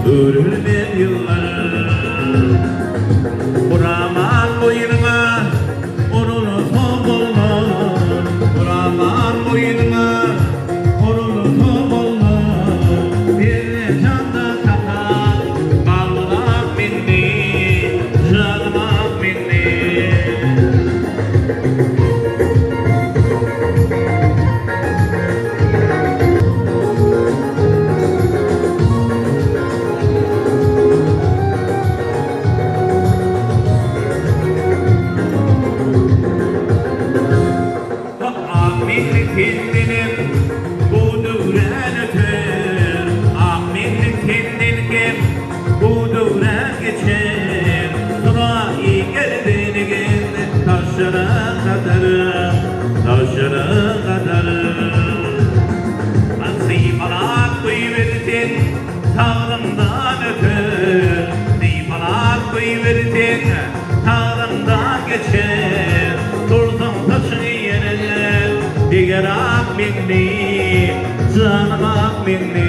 Örülmem yıllar Buraman boyunuma Onunu top olmaz Buraman boyunuma Onunu top olmaz Bir canda kapat Bağlamak minni Canmak minni Kendinim bu dövrен öter Ahmetlik kendinkim bu dövrен geçer Sonra iyi geldiğini geldi taşlara kadar Nasip koyuverdin Tanrımdan öter Nasip koyuverdin Tanrımdan geçer Turzum taşın yerine Digerak minni, canmak minni